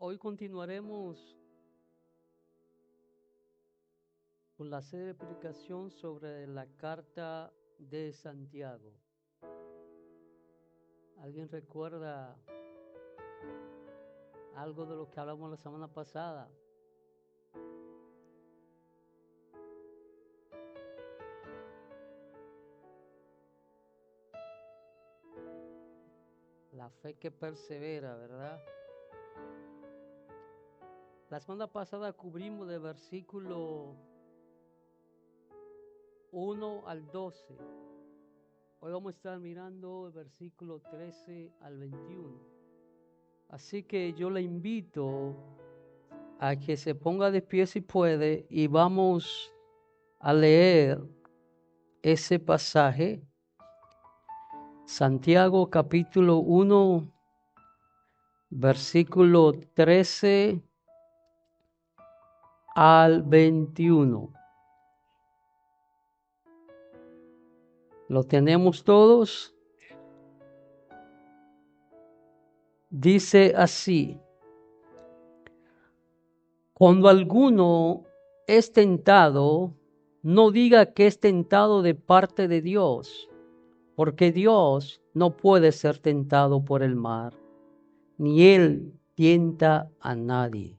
Hoy continuaremos con la serie de predicación sobre la carta de Santiago. ¿Alguien recuerda algo de lo que hablamos la semana pasada? La fe que persevera, ¿verdad? La semana pasada cubrimos del versículo 1 al 12. Hoy vamos a estar mirando el versículo 13 al 21. Así que yo le invito a que se ponga de pie si puede y vamos a leer ese pasaje. Santiago capítulo 1, versículo 13 al 21. ¿Lo tenemos todos? Dice así: cuando alguno es tentado, no diga que es tentado de parte de Dios, porque Dios no puede ser tentado por el mal, ni Él tienta a nadie,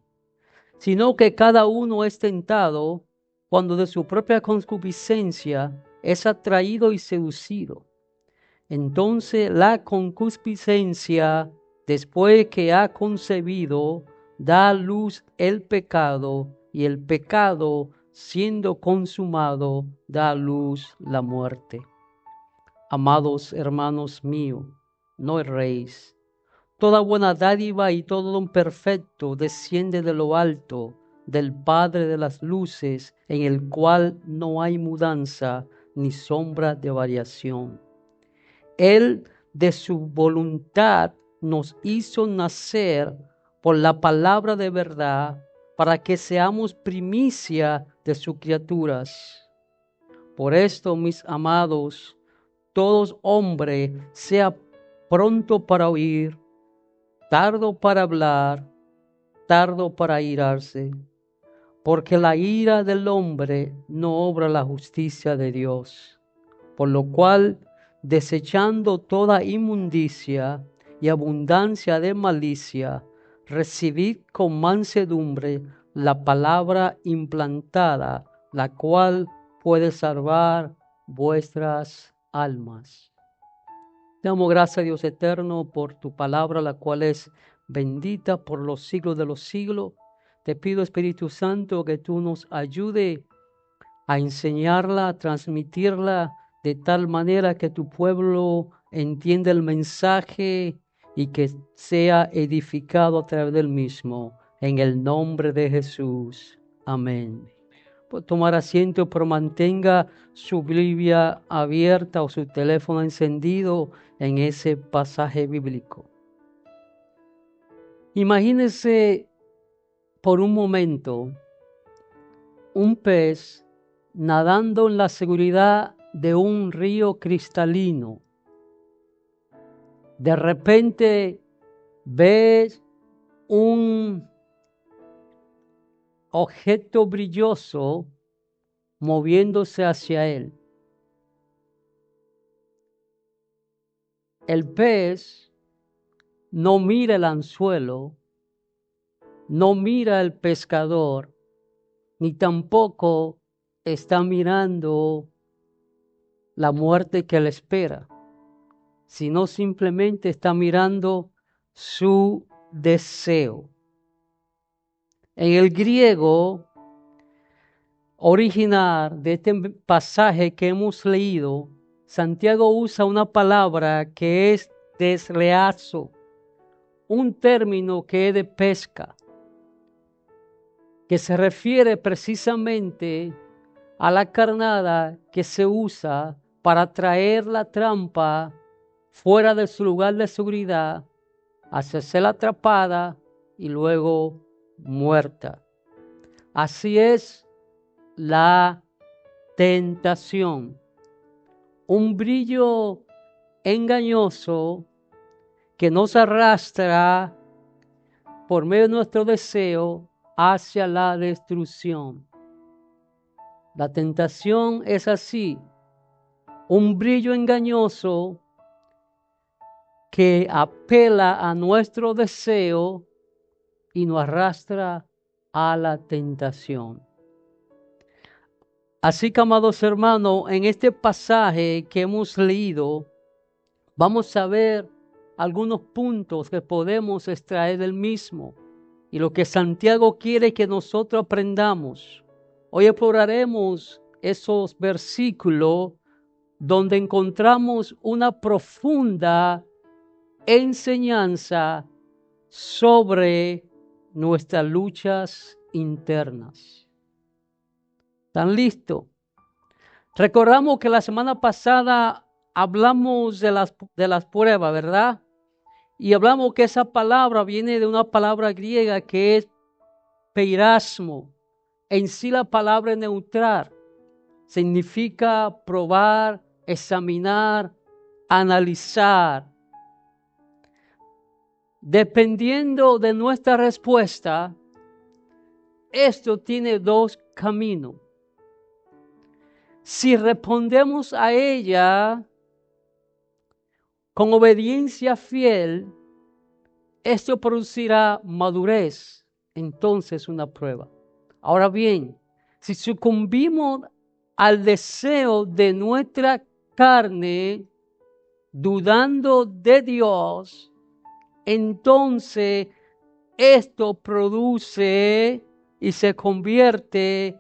sino que cada uno es tentado cuando de su propia concupiscencia es atraído y seducido. Entonces la concupiscencia, después que ha concebido, da a luz el pecado, y el pecado, siendo consumado, da a luz la muerte. Amados hermanos míos, no erréis. Toda buena dádiva y todo don perfecto desciende de lo alto, del Padre de las luces, en el cual no hay mudanza ni sombra de variación. Él de su voluntad nos hizo nacer por la palabra de verdad, para que seamos primicia de sus criaturas. Por esto, mis amados, todo hombre sea pronto para oír, tardo para hablar, tardo para irarse, porque la ira del hombre no obra la justicia de Dios. Por lo cual, desechando toda inmundicia y abundancia de malicia, recibid con mansedumbre la palabra implantada, la cual puede salvar vuestras almas. Te damos gracias, Dios eterno, por tu palabra, la cual es bendita por los siglos de los siglos. Te pido, Espíritu Santo, que tú nos ayude a enseñarla, a transmitirla de tal manera que tu pueblo entienda el mensaje y que sea edificado a través del mismo. En el nombre de Jesús. Amén. Puede tomar asiento, pero mantenga su Biblia abierta o su teléfono encendido en ese pasaje bíblico. Imagínese por un momento un pez nadando en la seguridad de un río cristalino. De repente ves un objeto brilloso moviéndose hacia él. El pez no mira el anzuelo, no mira el pescador, ni tampoco está mirando la muerte que le espera, sino simplemente está mirando su deseo. En el griego original de este pasaje que hemos leído, Santiago usa una palabra que es desleazo, un término que es de pesca, que se refiere precisamente a la carnada que se usa para traer la trampa fuera de su lugar de seguridad, hacerse la atrapada y luego muerta. Así es la tentación, un brillo engañoso que nos arrastra por medio de nuestro deseo hacia la destrucción. La tentación es así, un brillo engañoso que apela a nuestro deseo y nos arrastra a la tentación. Así que, amados hermanos, en este pasaje que hemos leído, vamos a ver algunos puntos que podemos extraer del mismo y lo que Santiago quiere que nosotros aprendamos. Hoy exploraremos esos versículos donde encontramos una profunda enseñanza sobre nuestras luchas internas. ¿Están listos? Recordamos que la semana pasada hablamos de las pruebas, ¿verdad? Y hablamos que esa palabra viene de una palabra griega que es peirasmo. En sí la palabra es neutral. Significa probar, examinar, analizar. Dependiendo de nuestra respuesta, esto tiene dos caminos. Si respondemos a ella con obediencia fiel, esto producirá madurez, entonces una prueba. Ahora bien, si sucumbimos al deseo de nuestra carne, dudando de Dios, entonces esto produce y se convierte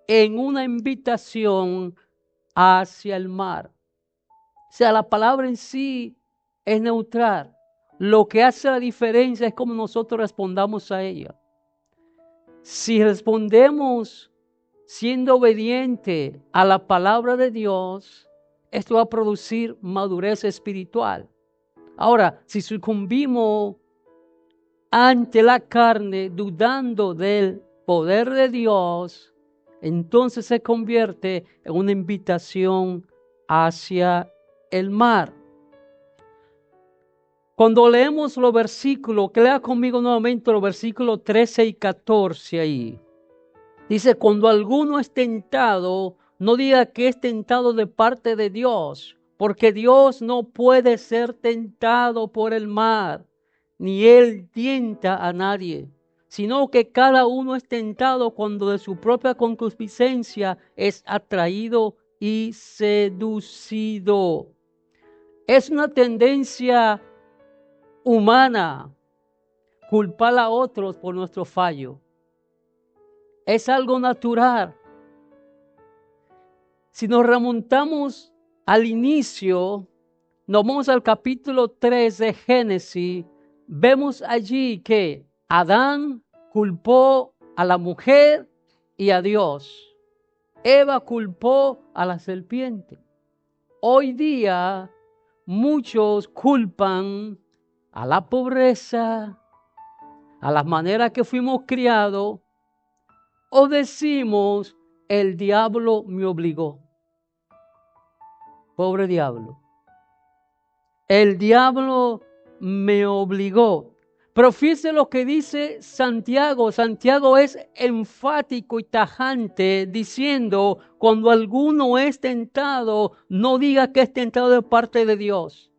en una invitación hacia el mar. O sea, la palabra en sí es neutral. Lo que hace la diferencia es cómo nosotros respondamos a ella. Si respondemos siendo obediente a la palabra de Dios, esto va a producir madurez espiritual. Ahora, si sucumbimos ante la carne, dudando del poder de Dios, entonces se convierte en una invitación hacia el mar. Cuando leemos los versículos, que lea conmigo nuevamente los versículos 13 y 14 ahí. Dice, cuando alguno es tentado, no diga que es tentado de parte de Dios, porque Dios no puede ser tentado por el mal, ni Él tienta a nadie, sino que cada uno es tentado cuando de su propia concupiscencia es atraído y seducido. Es una tendencia humana culpar a otros por nuestro fallo. Es algo natural. Si nos remontamos al inicio, nos vamos al capítulo 3 de Génesis, vemos allí que Adán culpó a la mujer y a Dios. Eva culpó a la serpiente. Hoy día muchos culpan a la pobreza, a las maneras que fuimos criados, o decimos, el diablo me obligó. Pobre diablo. El diablo me obligó. Pero fíjese lo que dice Santiago. Santiago es enfático y tajante diciendo, cuando alguno es tentado, no diga que es tentado de parte de Dios.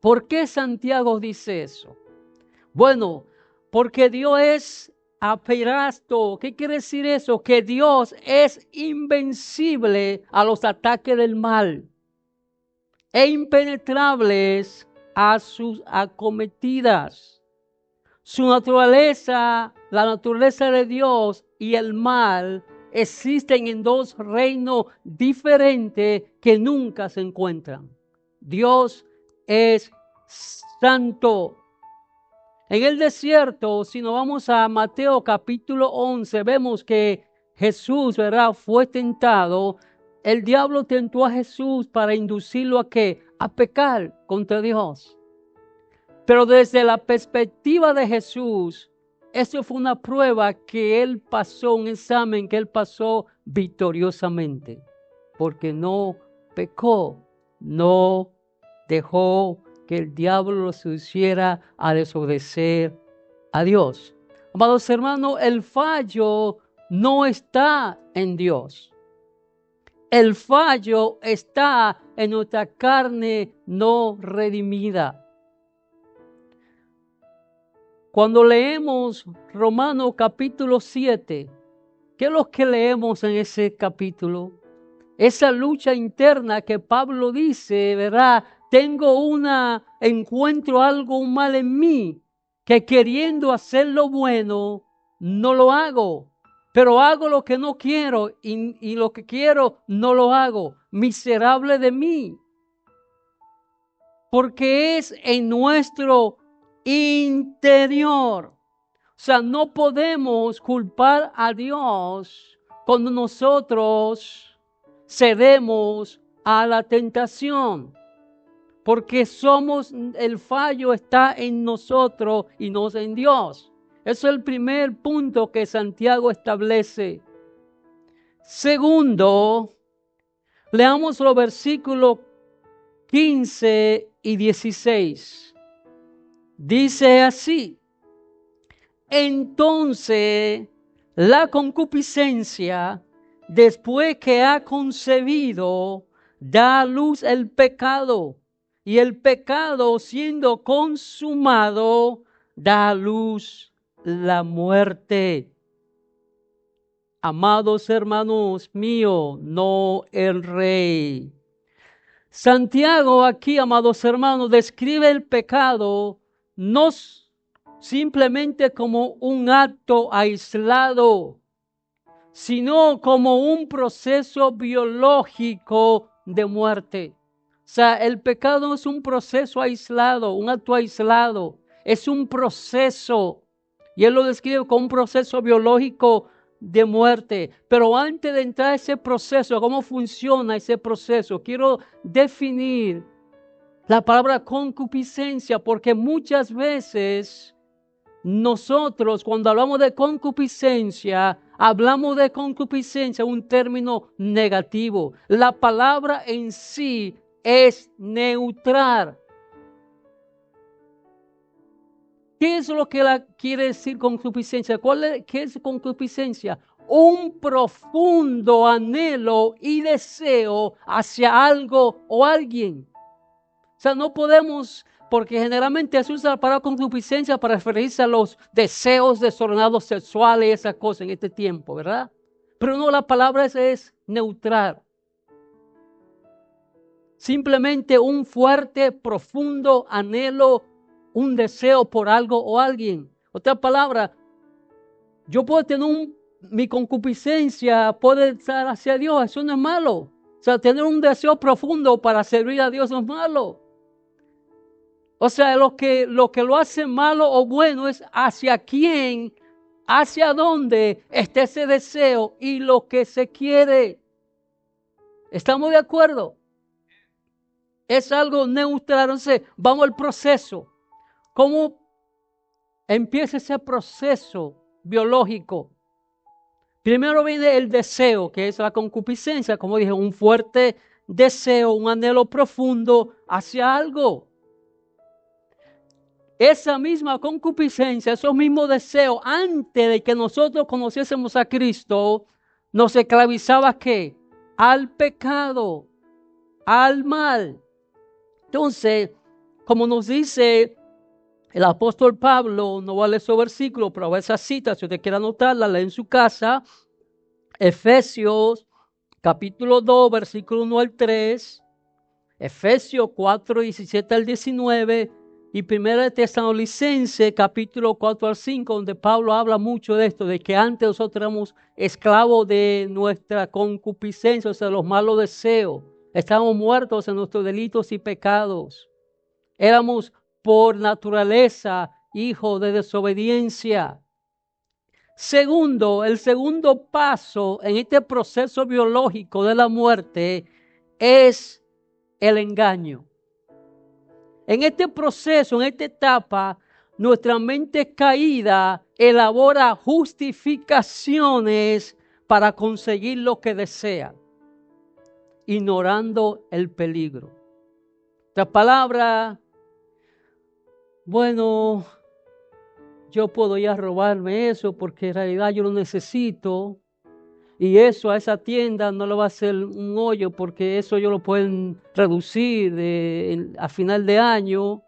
¿Por qué Santiago dice eso? Bueno, porque Dios es aperasto. ¿Qué quiere decir eso? Que Dios es invencible a los ataques del mal e impenetrables a sus acometidas. Su naturaleza, la naturaleza de Dios y el mal existen en dos reinos diferentes que nunca se encuentran. Dios es santo. En el desierto, si nos vamos a Mateo capítulo 11, vemos que Jesús, ¿verdad?, fue tentado. El diablo tentó a Jesús para inducirlo a ¿qué? A pecar contra Dios. Pero desde la perspectiva de Jesús, eso fue una prueba que él pasó, un examen que él pasó victoriosamente, porque no pecó, no dejó que el diablo lo seduciera a desobedecer a Dios. Amados hermanos, el fallo no está en Dios. El fallo está en nuestra carne no redimida. Cuando leemos Romanos capítulo 7, ¿qué es lo que leemos en ese capítulo? Esa lucha interna que Pablo dice, ¿verdad? Encuentro algo mal en mí, que queriendo hacer lo bueno, no lo hago. Pero hago lo que no quiero y lo que quiero no lo hago. Miserable de mí. Porque es en nuestro interior. O sea, no podemos culpar a Dios cuando nosotros cedemos a la tentación. Porque el fallo está en nosotros y no en Dios. Ese es el primer punto que Santiago establece. Segundo, leamos los versículos 15 y 16. Dice así: entonces la concupiscencia, después que ha concebido, da a luz el pecado, y el pecado, siendo consumado, da a luz la muerte. Amados hermanos míos, no el rey. Santiago aquí, amados hermanos, describe el pecado no simplemente como un acto aislado, sino como un proceso biológico de muerte. O sea, el pecado no es un proceso aislado, un acto aislado, es un proceso. Y él lo describe como un proceso biológico de muerte. Pero antes de entrar a ese proceso, cómo funciona ese proceso, quiero definir la palabra concupiscencia, porque muchas veces nosotros, cuando hablamos de concupiscencia, un término negativo. La palabra en sí es neutral. ¿Qué es lo que quiere decir concupiscencia? ¿Qué es concupiscencia? Un profundo anhelo y deseo hacia algo o alguien. O sea, no podemos, porque generalmente se usa la palabra concupiscencia para referirse a los deseos desordenados sexuales y esas cosas en este tiempo, ¿verdad? Pero no, la palabra es neutral. Simplemente un fuerte, profundo anhelo, un deseo por algo o alguien. Otra palabra, yo puedo tener mi concupiscencia puede estar hacia Dios, eso no es malo. O sea, tener un deseo profundo para servir a Dios no es malo. O sea, lo que lo hace malo o bueno es hacia quién, hacia dónde está ese deseo y lo que se quiere. ¿Estamos de acuerdo? Es algo neutral. Entonces, vamos al proceso. ¿Cómo empieza ese proceso biológico? Primero viene el deseo, que es la concupiscencia, como dije, un fuerte deseo, un anhelo profundo hacia algo. Esa misma concupiscencia, esos mismos deseos, antes de que nosotros conociésemos a Cristo, nos esclavizaba ¿qué? Al pecado, al mal. Entonces, como nos dice el apóstol Pablo, no vale esos versículos, pero esa cita, si usted quiere anotarla, lee en su casa, Efesios capítulo 2, versículo 1 al 3, Efesios 4, 17 al 19, y 1 Tesalonicenses capítulo 4 al 5, donde Pablo habla mucho de esto, de que antes nosotros éramos esclavos de nuestra concupiscencia, o sea, los malos deseos. Estábamos muertos en nuestros delitos y pecados. Éramos por naturaleza hijos de desobediencia. Segundo, el segundo paso en este proceso biológico de la muerte es el engaño. En este proceso, en esta etapa, nuestra mente caída elabora justificaciones para conseguir lo que desea, ignorando el peligro. Esta palabra, bueno, yo puedo ya robarme eso porque en realidad yo lo necesito. Y eso a esa tienda no le va a hacer un hoyo porque eso ellos lo pueden reducir a final de año.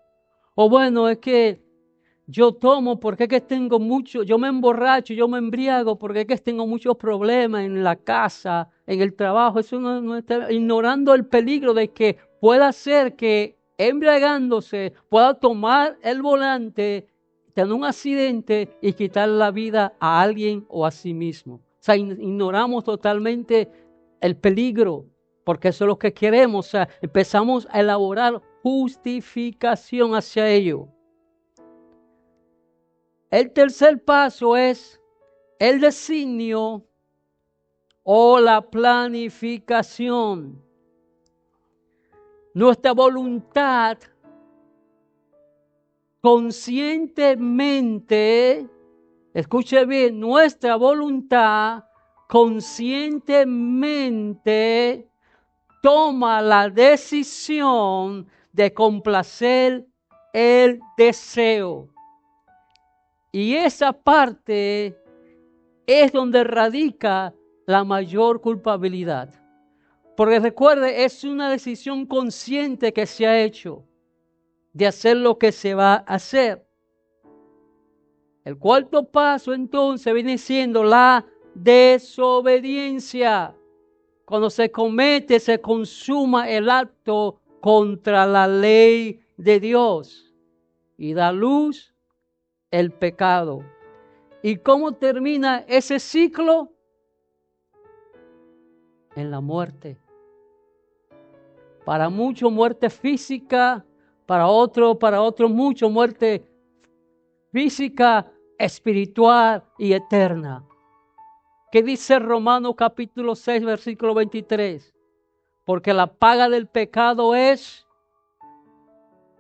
O bueno, es que yo tomo porque es que tengo mucho, yo me emborracho, yo me embriago porque es que tengo muchos problemas en la casa, en el trabajo. Eso no está ignorando el peligro de que pueda ser que embriagándose pueda tomar el volante, tener un accidente y quitar la vida a alguien o a sí mismo. O sea, ignoramos totalmente el peligro porque eso es lo que queremos. O sea, empezamos a elaborar justificación hacia ello. El tercer paso es el designio o la planificación. Nuestra voluntad conscientemente, escuche bien, nuestra voluntad conscientemente toma la decisión de complacer el deseo. Y esa parte es donde radica la mayor culpabilidad. Porque recuerde, es una decisión consciente que se ha hecho de hacer lo que se va a hacer. El cuarto paso entonces viene siendo la desobediencia. Cuando se comete, se consuma el acto contra la ley de Dios y da luz el pecado. ¿Y cómo termina ese ciclo? En la muerte. Para muchos muerte física, para otros mucho muerte física, espiritual y eterna. ¿Qué dice Romanos capítulo 6, versículo 23? Porque la paga del pecado es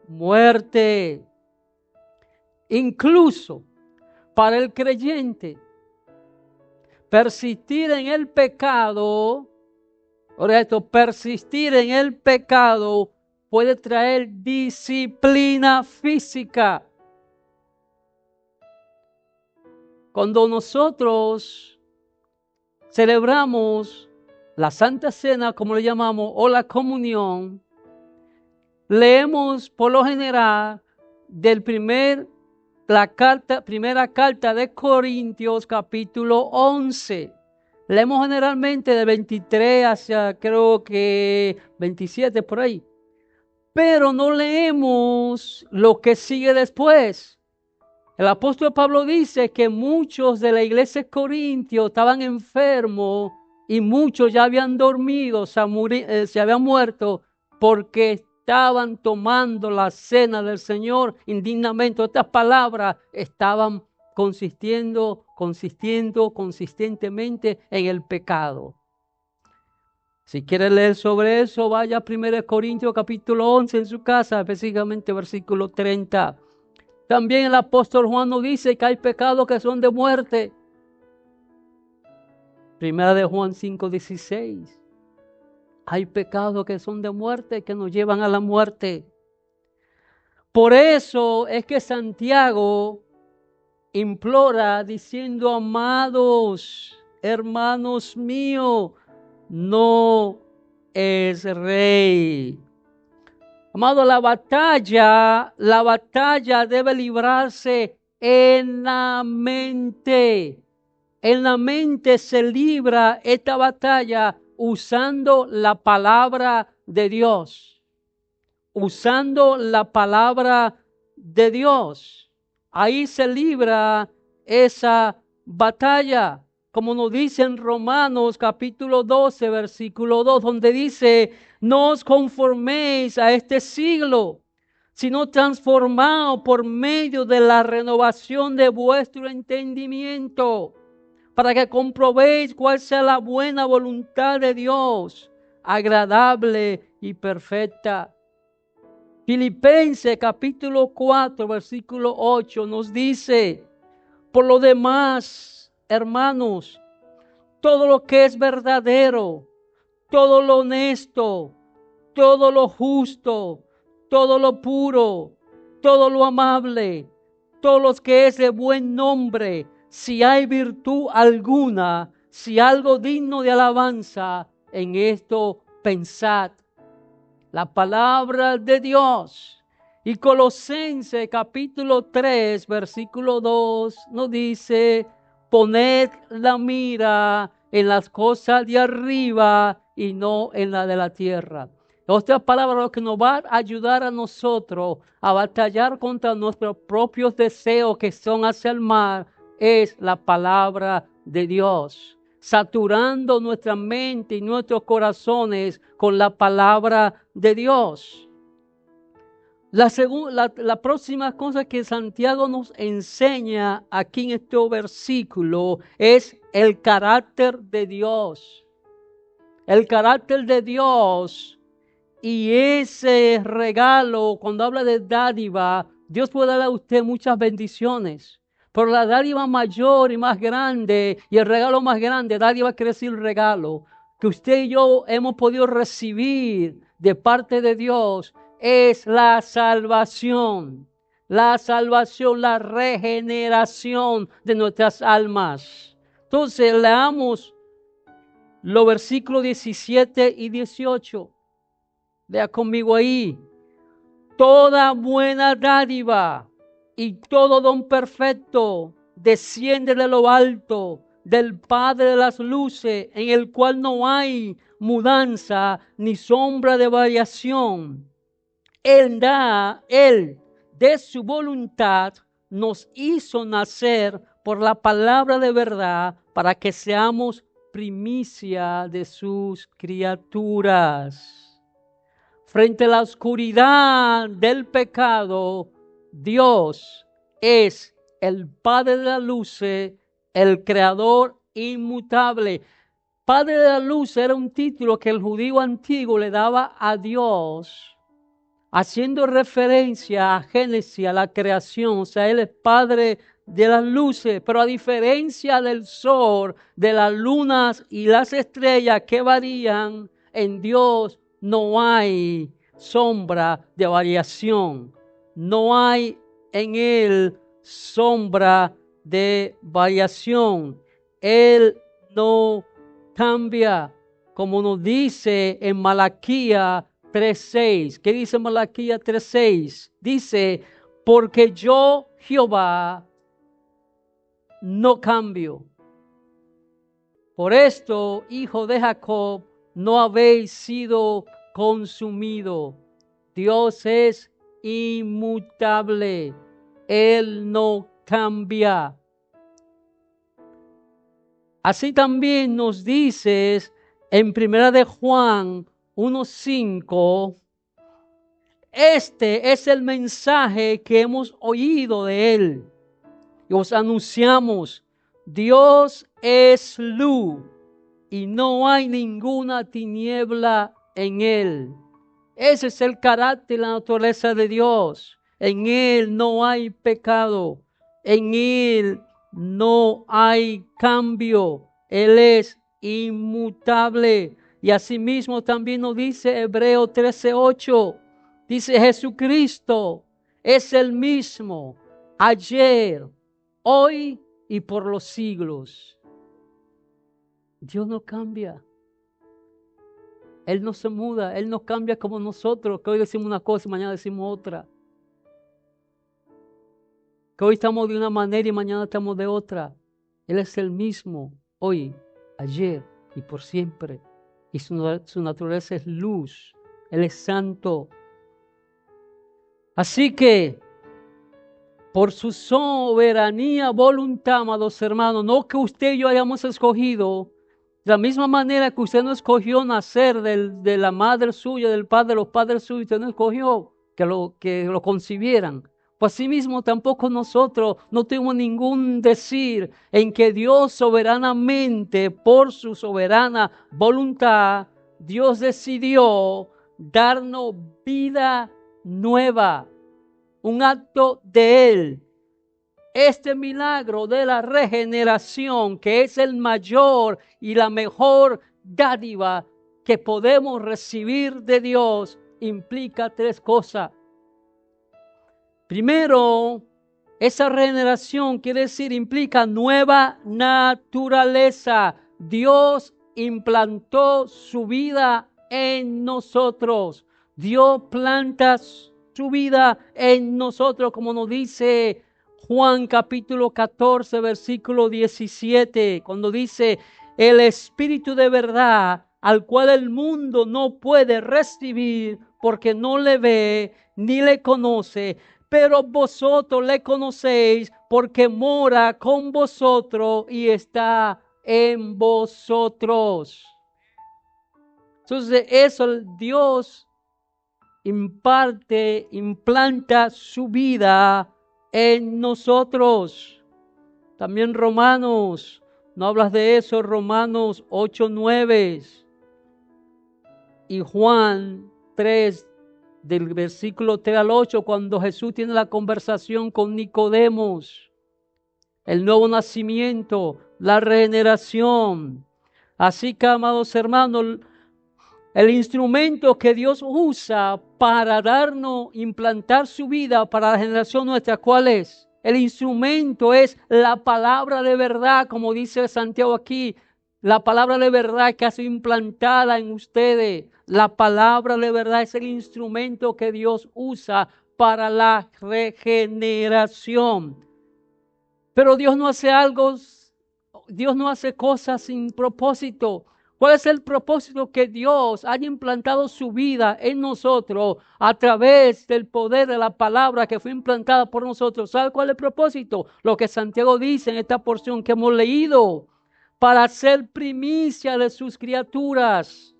muerte. Incluso para el creyente, persistir en el pecado, persistir en el pecado puede traer disciplina física. Cuando nosotros celebramos la Santa Cena, como le llamamos, o la comunión, leemos por lo general primera carta de Corintios, capítulo 11. Leemos generalmente de 23 hacia creo que 27 por ahí. Pero no leemos lo que sigue después. El apóstol Pablo dice que muchos de la iglesia de Corintios estaban enfermos y muchos ya habían dormido, se habían muerto porque estaban tomando la cena del Señor indignamente. Estas palabras estaban consistentemente en el pecado. Si quiere leer sobre eso, vaya a 1 Corintios capítulo 11 en su casa, específicamente versículo 30. También el apóstol Juan nos dice que hay pecados que son de muerte. Primera de Juan 5:16. Hay pecados que son de muerte, que nos llevan a la muerte. Por eso es que Santiago implora diciendo: amados, hermanos míos, no es rey. Amado, la batalla debe librarse en la mente. En la mente se libra esta batalla usando la palabra de Dios. Usando la palabra de Dios. Ahí se libra esa batalla. Como nos dice en Romanos capítulo 12, versículo 2, donde dice: no os conforméis a este siglo, sino transformaos por medio de la renovación de vuestro entendimiento, para que comprobéis cuál sea la buena voluntad de Dios, agradable y perfecta. Filipenses capítulo 4, versículo 8 nos dice: por lo demás, hermanos, todo lo que es verdadero, todo lo honesto, todo lo justo, todo lo puro, todo lo amable, todos los que es de buen nombre, si hay virtud alguna, si algo digno de alabanza, en esto pensad. La palabra de Dios. Y Colosenses capítulo 3, versículo 2 nos dice: poned la mira en las cosas de arriba y no en la de la tierra. Otra palabra, lo que nos va a ayudar a nosotros a batallar contra nuestros propios deseos que son hacia el mal, es la palabra de Dios, saturando nuestra mente y nuestros corazones con la palabra de Dios. La próxima cosa que Santiago nos enseña aquí en este versículo es el carácter de Dios. El carácter de Dios y ese regalo, cuando habla de dádiva, Dios puede darle a usted muchas bendiciones. Pero la dádiva mayor y más grande y el regalo más grande, dádiva quiere decir regalo, que usted y yo hemos podido recibir de parte de Dios, es la salvación. La salvación, la regeneración de nuestras almas. Entonces leamos los versículos 17 y 18. Vea conmigo ahí. Toda buena dádiva y todo don perfecto desciende de lo alto, del Padre de las luces, en el cual no hay mudanza ni sombra de variación. Él de su voluntad nos hizo nacer por la palabra de verdad para que seamos primicia de sus criaturas. Frente a la oscuridad del pecado, Dios es el Padre de la luz, el Creador inmutable. Padre de la luz era un título que el judío antiguo le daba a Dios, haciendo referencia a Génesis, a la creación. O sea, Él es Padre de las luces, pero a diferencia del sol, de las lunas y las estrellas que varían, en Dios no hay sombra de variación. No hay en Él sombra de variación. Él no cambia, como nos dice en Malaquías 3:6. ¿Qué dice Malaquías 3:6? Dice: porque yo, Jehová, no cambio. Por esto, hijo de Jacob, no habéis sido consumido. Dios es inmutable. Él no cambia. Así también nos dices en 1 de Juan 1:5, este es el mensaje que hemos oído de Él y os anunciamos: Dios es luz y no hay ninguna tiniebla en Él. Ese es el carácter y la naturaleza de Dios. En Él no hay pecado. En Él no hay cambio. Él es inmutable. Y asimismo también nos dice Hebreos 13:8. Dice: Jesucristo es el mismo ayer, hoy y por los siglos. Dios no cambia. Él no se muda, Él no cambia como nosotros, que hoy decimos una cosa y mañana decimos otra. Que hoy estamos de una manera y mañana estamos de otra. Él es el mismo hoy, ayer y por siempre. Y su naturaleza es luz. Él es santo. Así que, por su soberanía, voluntad, amados hermanos, no que usted y yo hayamos escogido, de la misma manera que usted no escogió nacer de la madre suya, del padre de los padres suyos, usted no escogió que lo concibieran. Pues así mismo tampoco nosotros no tuvimos ningún decir en que Dios soberanamente, por su soberana voluntad, Dios decidió darnos vida nueva, un acto de Él. Este milagro de la regeneración, que es el mayor y la mejor dádiva que podemos recibir de Dios, implica tres cosas. Primero, Esa regeneración quiere decir, implica nueva naturaleza. Dios implantó su vida en nosotros. Dios planta su vida en nosotros, como nos dice Juan capítulo 14, versículo 17, cuando dice, el Espíritu de verdad, al cual el mundo no puede recibir porque no le ve ni le conoce, pero vosotros le conocéis porque mora con vosotros y está en vosotros. Entonces eso Dios implanta su vida en nosotros. También Romanos, no hablas de eso, Romanos 8:9 y Juan 3, del versículo 3 al 8, cuando Jesús tiene la conversación con Nicodemos, el nuevo nacimiento, la regeneración. Así que, amados hermanos, el instrumento que Dios usa para darnos, implantar su vida para la generación nuestra, ¿cuál es? El instrumento es la palabra de verdad, como dice Santiago aquí, la palabra de verdad que ha sido implantada en ustedes. La palabra de verdad es el instrumento que Dios usa para la regeneración. Pero Dios no hace cosas sin propósito. ¿Cuál es el propósito? Que Dios haya implantado su vida en nosotros a través del poder de la palabra que fue implantada por nosotros. ¿Sabe cuál es el propósito? Lo que Santiago dice en esta porción que hemos leído, para ser primicia de sus criaturas.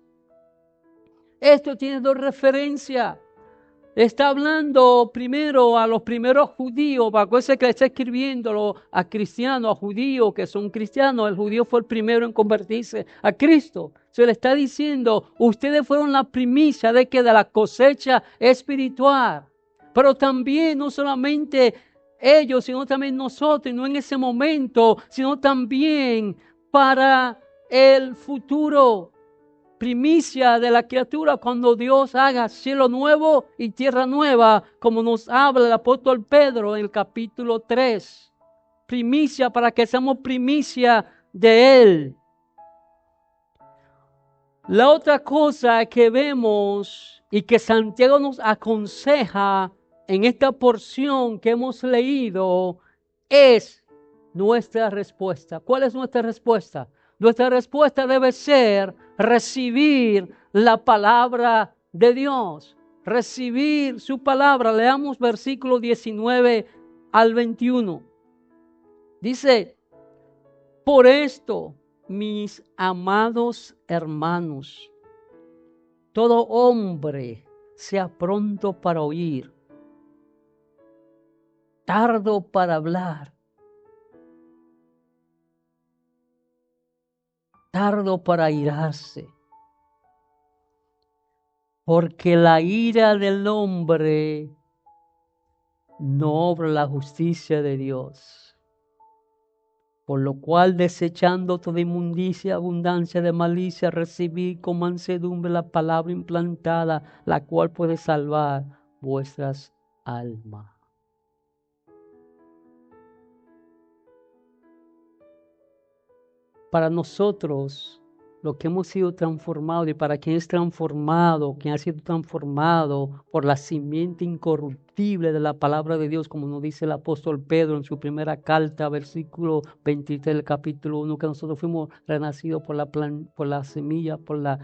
Esto tiene dos referencias. Está hablando primero a los primeros judíos, acuérdense que le está escribiéndolo a cristianos, a judíos que son cristianos. El judío fue el primero en convertirse a Cristo. Se le está diciendo, ustedes fueron la primicia de la cosecha espiritual. Pero también, no solamente ellos, sino también nosotros, y no en ese momento, sino también para el futuro. Primicia de la criatura cuando Dios haga cielo nuevo y tierra nueva, como nos habla el apóstol Pedro en el capítulo 3. Primicia para que seamos primicia de Él. La otra cosa que vemos y que Santiago nos aconseja en esta porción que hemos leído es nuestra respuesta. ¿Cuál es nuestra respuesta? Nuestra respuesta debe ser recibir la palabra de Dios, recibir su palabra. Leamos versículo 19 al 21. Dice, por esto, mis amados hermanos, todo hombre sea pronto para oír, tardo para hablar, tardo para irarse, porque la ira del hombre no obra la justicia de Dios. Por lo cual, desechando toda inmundicia, abundancia de malicia, recibid con mansedumbre la palabra implantada, la cual puede salvar vuestras almas. Para nosotros, los que hemos sido transformados, y para quien es transformado, quien ha sido transformado por la simiente incorruptible de la palabra de Dios, como nos dice el apóstol Pedro en su primera carta, versículo 23 del capítulo 1, que nosotros fuimos renacidos por la semilla, por la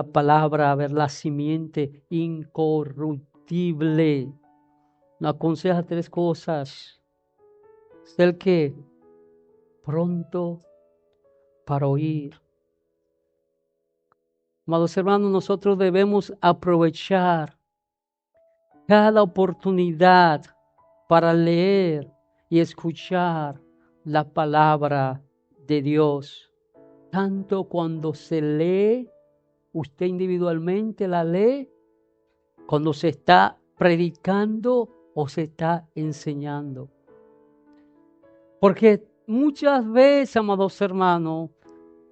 palabra, a ver, la simiente incorruptible. Nos aconseja tres cosas. Ser que pronto para oír. Amados hermanos, nosotros debemos aprovechar cada oportunidad para leer y escuchar la palabra de Dios. Tanto cuando se lee, usted individualmente la lee, cuando se está predicando o se está enseñando. Porque muchas veces, amados hermanos,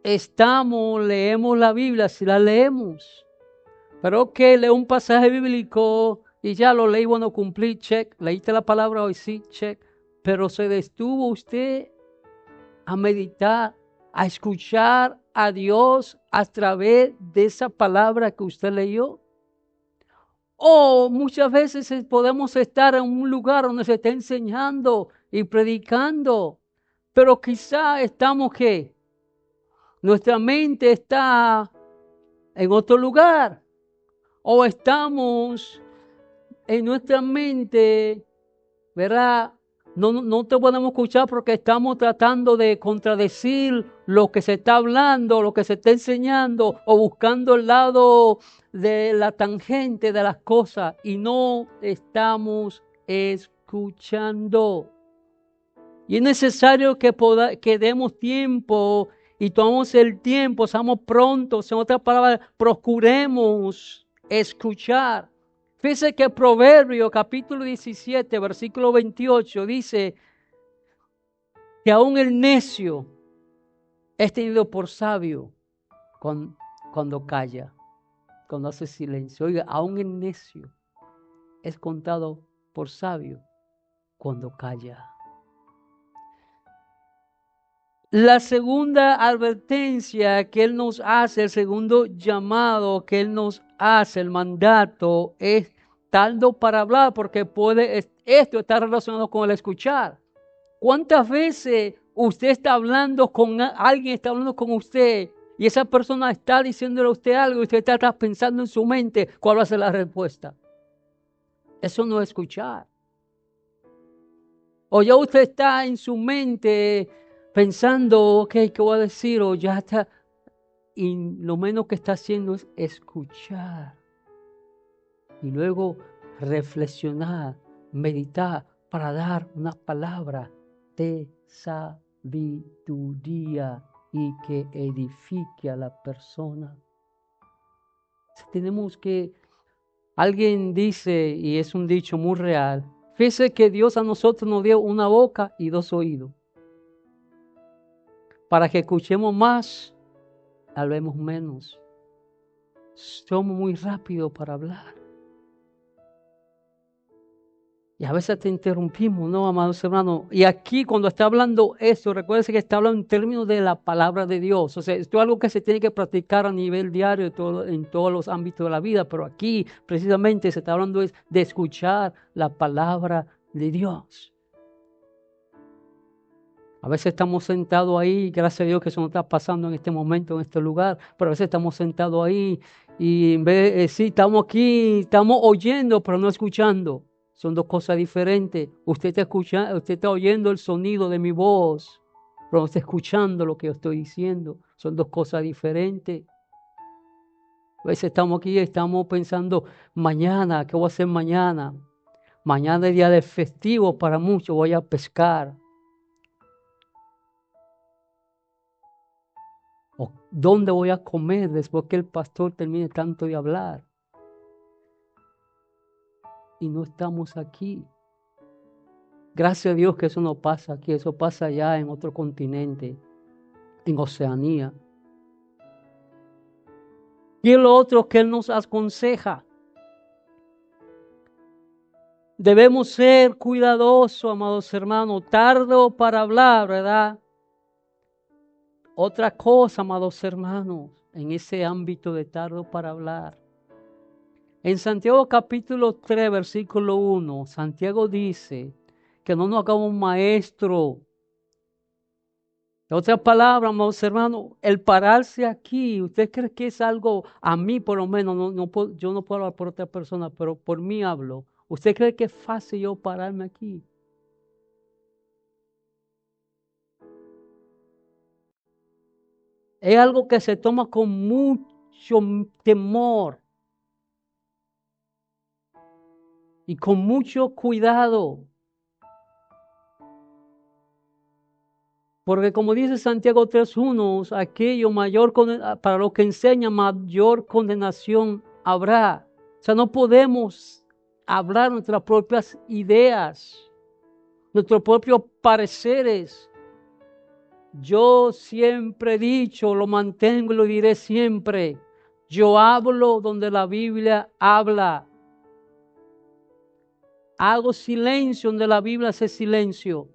leemos la Biblia, si la leemos, pero leo un pasaje bíblico y ya lo leí, bueno, cumplí, check, leíste la palabra hoy, sí, check, pero se detuvo usted a meditar, a escuchar a Dios a través de esa palabra que usted leyó. O muchas veces podemos estar en un lugar donde se está enseñando y predicando, pero quizá estamos que nuestra mente está en otro lugar, o estamos en nuestra mente, ¿verdad? No te podemos escuchar porque estamos tratando de contradecir lo que se está hablando, lo que se está enseñando, o buscando el lado de la tangente de las cosas y no estamos escuchando. Y es necesario que demos tiempo y tomemos el tiempo, seamos prontos, en otras palabras, procuremos escuchar. Fíjese que Proverbio capítulo 17, versículo 28 dice que aún el necio es tenido por sabio cuando calla, cuando hace silencio. Oiga, aún el necio es contado por sabio cuando calla. La segunda advertencia que Él nos hace, el segundo llamado que Él nos hace, el mandato, es tardo para hablar, porque esto está relacionado con el escuchar. ¿Cuántas veces usted está hablando con alguien, está hablando con usted, y esa persona está diciéndole a usted algo y usted está pensando en su mente cuál va a ser la respuesta? Eso no es escuchar. O ya usted está en su mente pensando, ok, ¿qué voy a decir? O ya está, y lo menos que está haciendo es escuchar. Y luego reflexionar, meditar para dar una palabra de sabiduría y que edifique a la persona. Tenemos que, alguien dice, y es un dicho muy real, fíjese que Dios a nosotros nos dio una boca y dos oídos, para que escuchemos más, hablemos menos. Somos muy rápidos para hablar. Y a veces te interrumpimos, ¿no, amados hermanos? Y aquí cuando está hablando esto, recuérdese que está hablando en términos de la palabra de Dios. O sea, esto es algo que se tiene que practicar a nivel diario en todos los ámbitos de la vida. Pero aquí precisamente se está hablando de escuchar la palabra de Dios. A veces estamos sentados ahí, gracias a Dios que eso no está pasando en este momento, en este lugar, pero a veces estamos sentados ahí y en vez sí, estamos aquí, estamos oyendo, pero no escuchando. Son dos cosas diferentes. Usted está oyendo el sonido de mi voz, pero no está escuchando lo que yo estoy diciendo. Son dos cosas diferentes. A veces estamos aquí y estamos pensando, mañana, ¿qué voy a hacer mañana? Mañana es día de festivo para muchos, voy a pescar. ¿O dónde voy a comer después que el pastor termine tanto de hablar? Y no estamos aquí. Gracias a Dios que eso no pasa aquí, eso pasa allá en otro continente, en Oceanía. Y lo otro que Él nos aconseja. Debemos ser cuidadosos, amados hermanos, tardo para hablar, ¿verdad? Otra cosa, amados hermanos, en ese ámbito de tardo para hablar. En Santiago capítulo 3, versículo 1, Santiago dice que no nos hagamos maestros. En otras palabras, amados hermanos, el pararse aquí, ¿usted cree que es algo, a mí por lo menos, yo no puedo hablar por otra persona, pero por mí hablo? ¿Usted cree que es fácil yo pararme aquí? Es algo que se toma con mucho temor y con mucho cuidado. Porque como dice Santiago 3:1, aquello para lo que enseña, mayor condenación habrá. O sea, no podemos hablar nuestras propias ideas, nuestros propios pareceres. Yo siempre he dicho, lo mantengo y lo diré siempre. Yo hablo donde la Biblia habla. Hago silencio donde la Biblia hace silencio.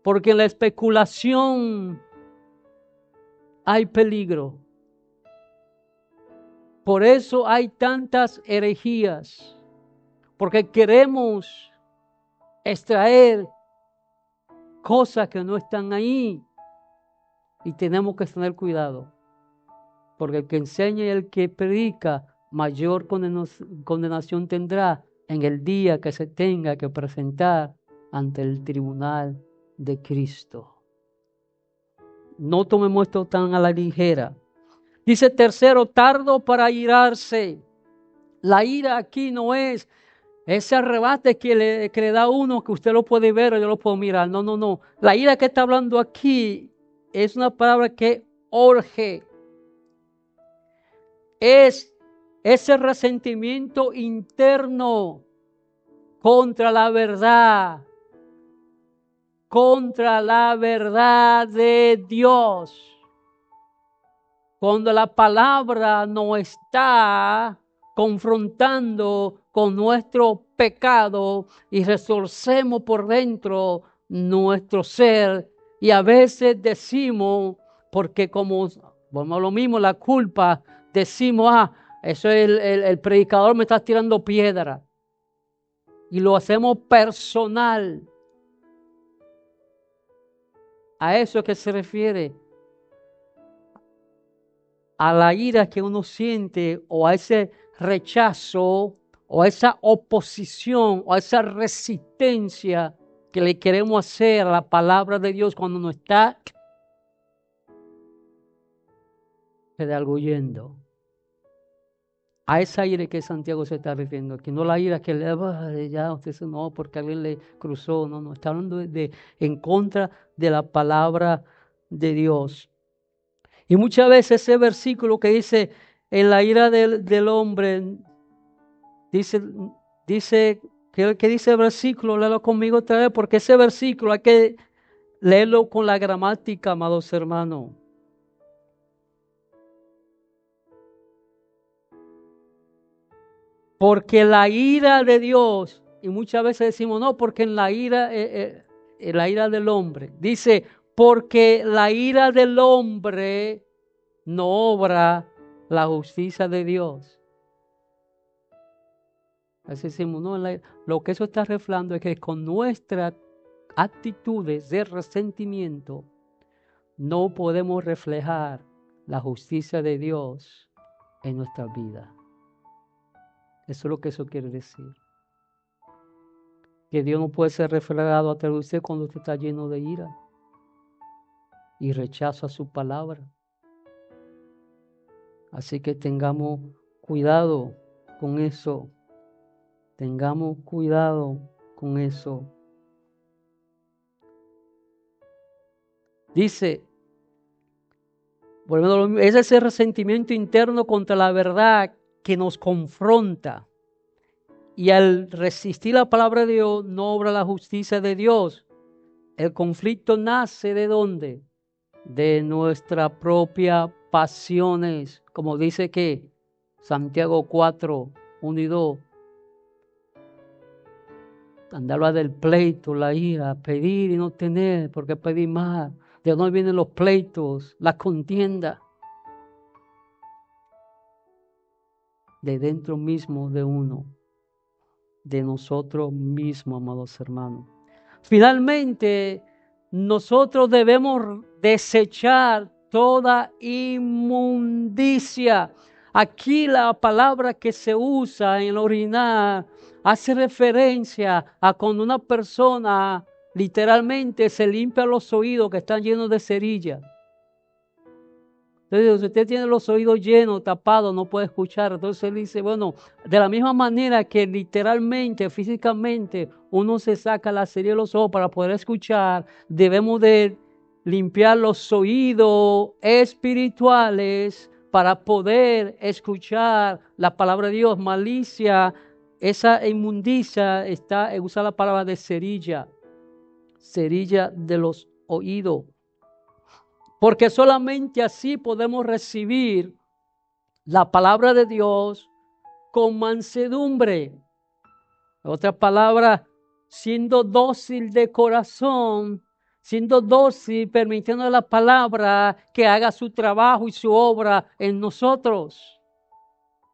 porque en la especulación hay peligro. Por eso hay tantas herejías, porque queremos extraer cosas que no están ahí y tenemos que tener cuidado, porque el que enseña y el que predica mayor condenación tendrá en el día que se tenga que presentar ante el tribunal de Cristo. No tomemos esto tan a la ligera. Dice tercero, tardo para irarse. La ira aquí no es ese arrebate que le da a uno, que usted lo puede ver o yo lo puedo mirar. No, no, no. La ira que está hablando aquí es una palabra que urge. Es ese resentimiento interno contra la verdad de Dios. Cuando la palabra nos está confrontando con nuestro pecado y retorcemos por dentro nuestro ser, y a veces decimos, porque como lo mismo, la culpa, decimos, eso es el predicador me está tirando piedra, y lo hacemos personal. A eso es que se refiere, a la ira que uno siente, o a ese rechazo, o a esa oposición, o a esa resistencia que le queremos hacer a la palabra de Dios cuando nos está redarguyendo. A esa ira que Santiago se está refiriendo aquí, no la ira que le va, ya usted no, porque alguien le cruzó, no, está hablando en contra de la palabra de Dios. Y muchas veces ese versículo que dice, en la ira del hombre, dice ¿qué dice el versículo? Léelo conmigo otra vez, porque ese versículo hay que leerlo con la gramática, amados hermanos. Porque la ira de Dios, y muchas veces decimos, no, porque en la ira del hombre, dice, porque la ira del hombre no obra la justicia de Dios. Así decimos, no, lo que eso está reflejando es que con nuestras actitudes de resentimiento no podemos reflejar la justicia de Dios en nuestra vida. Eso es lo que eso quiere decir. Que Dios no puede ser reflejado a través de usted cuando usted está lleno de ira y rechazo a su palabra. Así que tengamos cuidado con eso. Tengamos cuidado con eso. Dice, es ese resentimiento interno contra la verdad que nos confronta. Y al resistir la palabra de Dios, no obra la justicia de Dios. El conflicto nace ¿de dónde? De nuestras propias pasiones. Como dice que Santiago 4, 1 y 2. Andaba del pleito, la ira, pedir y no tener, porque pedir más. ¿De dónde vienen los pleitos, las contiendas? De dentro mismo de uno, de nosotros mismos, amados hermanos. Finalmente, nosotros debemos desechar toda inmundicia. Aquí la palabra que se usa en el original hace referencia a cuando una persona literalmente se limpia los oídos que están llenos de cerillas. Entonces, si usted tiene los oídos llenos, tapados, no puede escuchar. Entonces él dice, bueno, de la misma manera que literalmente, físicamente, uno se saca la cerilla de los ojos para poder escuchar, debemos de limpiar los oídos espirituales para poder escuchar la palabra de Dios. Malicia, esa inmundicia, usa la palabra de cerilla de los oídos. Porque solamente así podemos recibir la palabra de Dios con mansedumbre. Otra palabra, siendo dócil de corazón siendo dócil, permitiendo a la palabra que haga su trabajo y su obra en nosotros.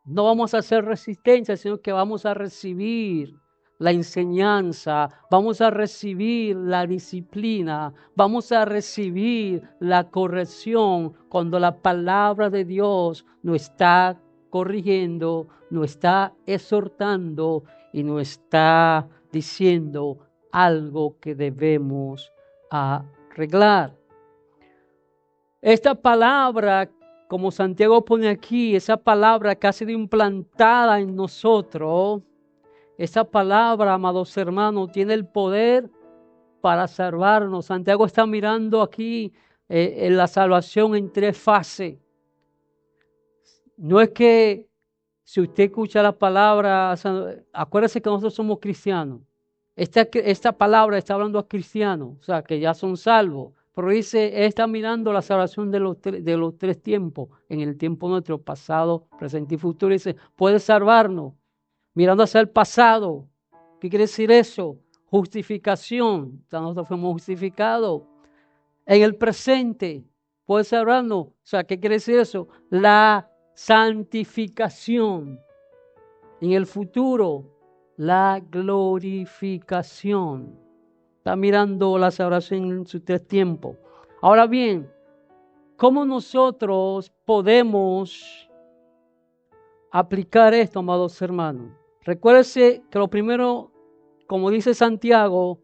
No vamos a hacer resistencia, sino que vamos a recibir la enseñanza, vamos a recibir la disciplina, vamos a recibir la corrección cuando la palabra de Dios nos está corrigiendo, nos está exhortando y nos está diciendo algo que debemos arreglar. Esta palabra, como Santiago pone aquí, esa palabra que ha sido implantada en nosotros, esa palabra, amados hermanos, tiene el poder para salvarnos. Santiago está mirando aquí en la salvación en 3 fases. No es que si usted escucha la palabra, acuérdese que nosotros somos cristianos. Esta palabra está hablando a cristianos, o sea, que ya son salvos. Pero dice, él está mirando la salvación de los 3 tiempos, en el tiempo nuestro, pasado, presente y futuro. Dice, puede salvarnos, mirando hacia el pasado. ¿Qué quiere decir eso? Justificación. O sea, nosotros fuimos justificados. En el presente, puede salvarnos. O sea, ¿qué quiere decir eso? La santificación. En el futuro, la glorificación. Está mirando la salvación en sus 3 tiempos. Ahora bien, ¿cómo nosotros podemos aplicar esto, amados hermanos? Recuérdese que lo primero, como dice Santiago,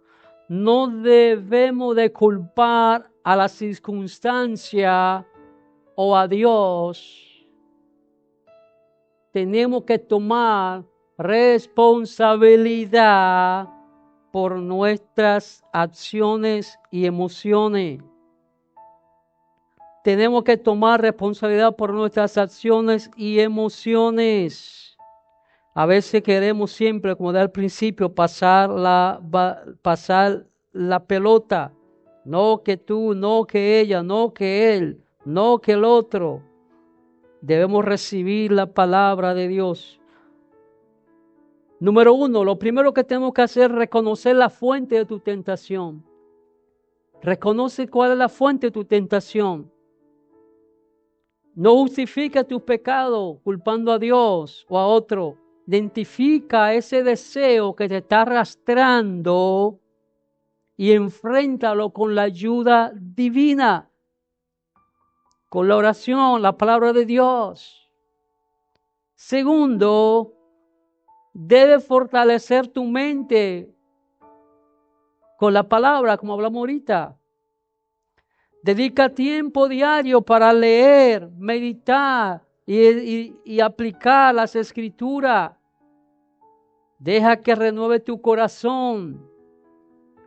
no debemos de culpar a la circunstancia o a Dios. Tenemos que tomar responsabilidad por nuestras acciones y emociones. Tenemos que tomar responsabilidad por nuestras acciones y emociones. A veces queremos siempre, como de al principio, pasar la pelota. No que tú, no que ella, no que él, no que el otro. Debemos recibir la palabra de Dios. Número 1, lo primero que tenemos que hacer es reconocer la fuente de tu tentación. Reconoce cuál es la fuente de tu tentación. No justifica tu pecado culpando a Dios o a otro. Identifica ese deseo que te está arrastrando y enfréntalo con la ayuda divina, con la oración, la palabra de Dios. Segundo, debes fortalecer tu mente con la palabra, como hablamos ahorita. Dedica tiempo diario para leer, meditar y aplicar las escrituras. Deja que renueve tu corazón.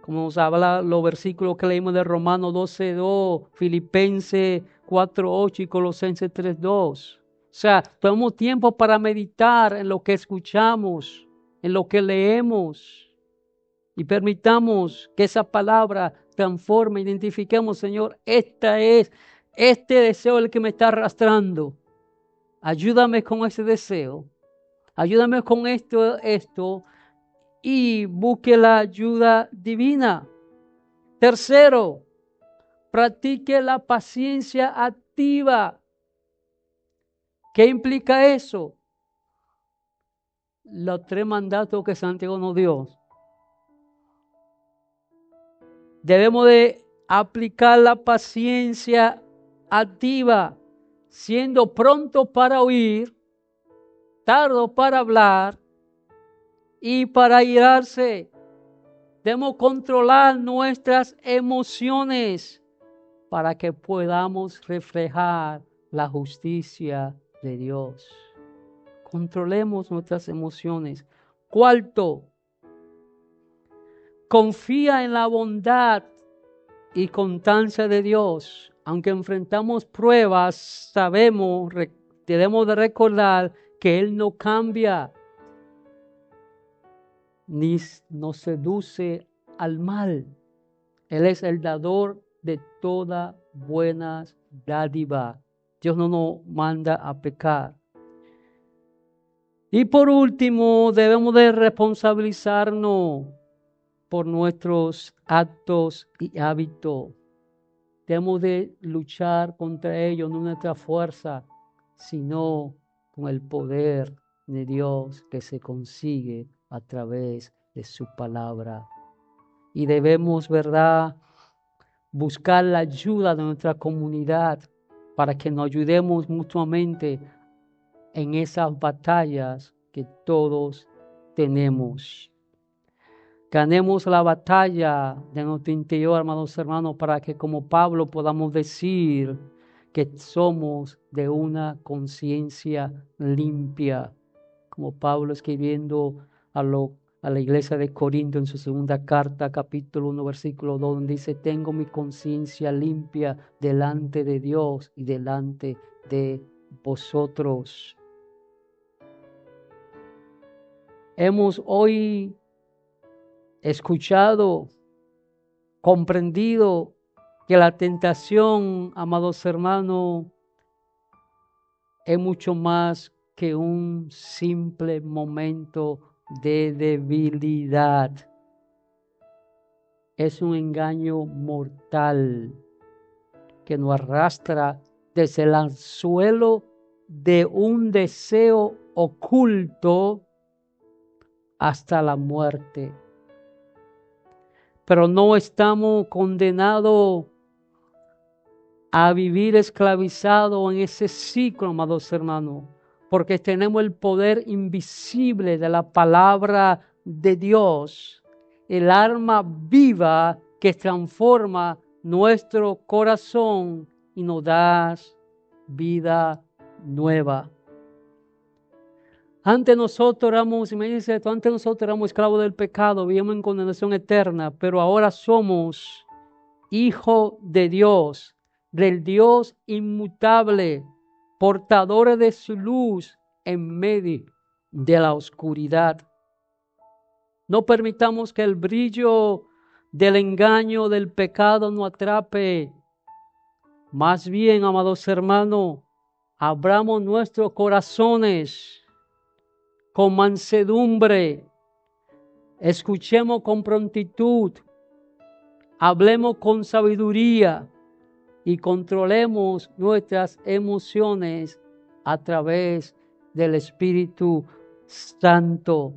Como nos habla los versículos que leímos de Romanos 12:2, Filipenses 4:8 y Colosenses 3:2. O sea, tomemos tiempo para meditar en lo que escuchamos, en lo que leemos. Y permitamos que esa palabra transforme, identifiquemos, Señor, este deseo el que me está arrastrando. Ayúdame con ese deseo. Ayúdame con esto y busque la ayuda divina. Tercero, practique la paciencia activa. ¿Qué implica eso? Los 3 mandatos que Santiago nos dio. Debemos de aplicar la paciencia activa, siendo pronto para oír, tardo para hablar y para irarse. Debemos controlar nuestras emociones para que podamos reflejar la justicia de Dios. Controlemos nuestras emociones. Cuarto, confía en la bondad y constancia de Dios. Aunque enfrentamos pruebas, debemos de recordar que Él no cambia ni nos seduce al mal. Él es el dador de toda buena dádiva. Dios no nos manda a pecar. Y por último, debemos de responsabilizarnos por nuestros actos y hábitos. Debemos de luchar contra ellos, no nuestra fuerza, sino con el poder de Dios que se consigue a través de su palabra. Y debemos, ¿verdad?, buscar la ayuda de nuestra comunidad para que nos ayudemos mutuamente en esas batallas que todos tenemos. Ganemos la batalla de nuestro interior, amados hermanos, para que como Pablo podamos decir que somos de una conciencia limpia. Como Pablo escribiendo a la iglesia de Corinto en su segunda carta, capítulo 1, versículo 2, donde dice: tengo mi conciencia limpia delante de Dios y delante de vosotros. Hemos hoy escuchado, comprendido que la tentación, amados hermanos, es mucho más que un simple momento de debilidad. Es un engaño mortal que nos arrastra desde el anzuelo de un deseo oculto hasta la muerte. Pero no estamos condenados a vivir esclavizados en ese ciclo, amados hermanos, porque tenemos el poder invisible de la palabra de Dios, el arma viva que transforma nuestro corazón y nos da vida nueva. Antes nosotros éramos, imagínense esto, antes nosotros éramos esclavos del pecado, vivíamos en condenación eterna, pero ahora somos hijos de Dios, del Dios inmutable, portadores de su luz en medio de la oscuridad. No permitamos que el brillo del engaño del pecado nos atrape. Más bien, amados hermanos, abramos nuestros corazones con mansedumbre, escuchemos con prontitud, hablemos con sabiduría y controlemos nuestras emociones a través del Espíritu Santo.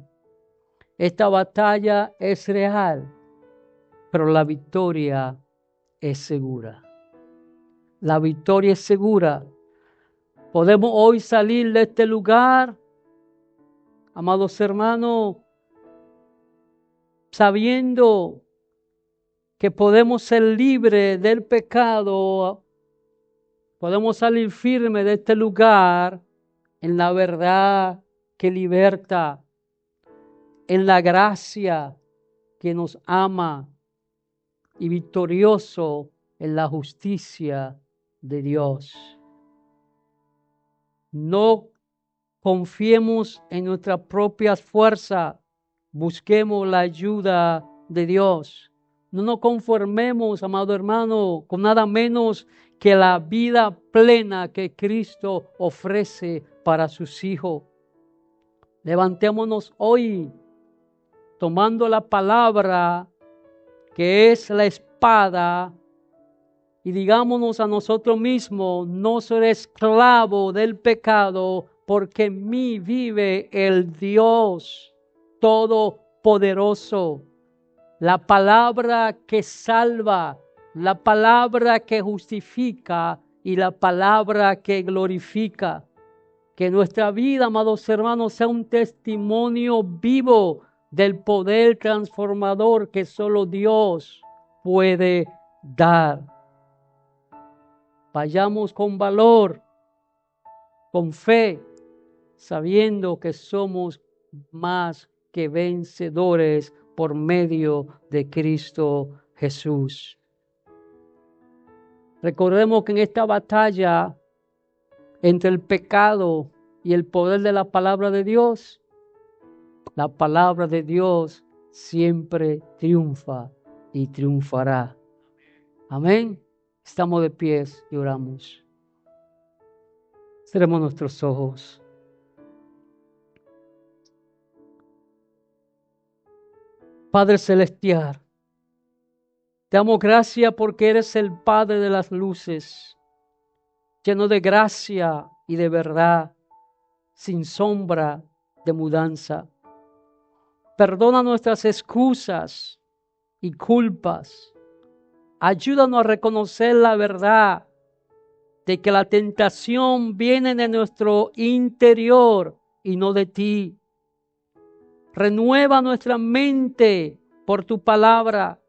Esta batalla es real, pero la victoria es segura. La victoria es segura. Podemos hoy salir de este lugar, amados hermanos, sabiendo que podemos ser libres del pecado, podemos salir firmes de este lugar en la verdad que liberta, en la gracia que nos ama y victorioso en la justicia de Dios. No confiemos en nuestras propias fuerzas, busquemos la ayuda de Dios. No nos conformemos, amado hermano, con nada menos que la vida plena que Cristo ofrece para sus hijos. Levantémonos hoy tomando la palabra que es la espada y digámonos a nosotros mismos: no seré esclavo del pecado, porque en mí vive el Dios Todopoderoso. La palabra que salva, la palabra que justifica y la palabra que glorifica. Que nuestra vida, amados hermanos, sea un testimonio vivo del poder transformador que solo Dios puede dar. Vayamos con valor, con fe, sabiendo que somos más que vencedores por medio de Cristo Jesús. Recordemos que en esta batalla entre el pecado y el poder de la palabra de Dios, la palabra de Dios siempre triunfa y triunfará. Amén. Estamos de pies y oramos. Cerremos nuestros ojos. Padre Celestial, te damos gracias porque eres el Padre de las luces, lleno de gracia y de verdad, sin sombra de mudanza. Perdona nuestras excusas y culpas. Ayúdanos a reconocer la verdad de que la tentación viene de nuestro interior y no de ti. Renueva nuestra mente por tu palabra.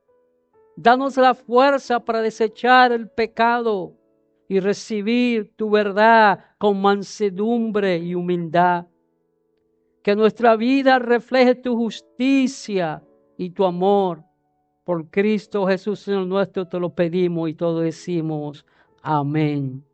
Danos la fuerza para desechar el pecado y recibir tu verdad con mansedumbre y humildad. Que nuestra vida refleje tu justicia y tu amor. Por Cristo Jesús, Señor nuestro, te lo pedimos y todos decimos amén.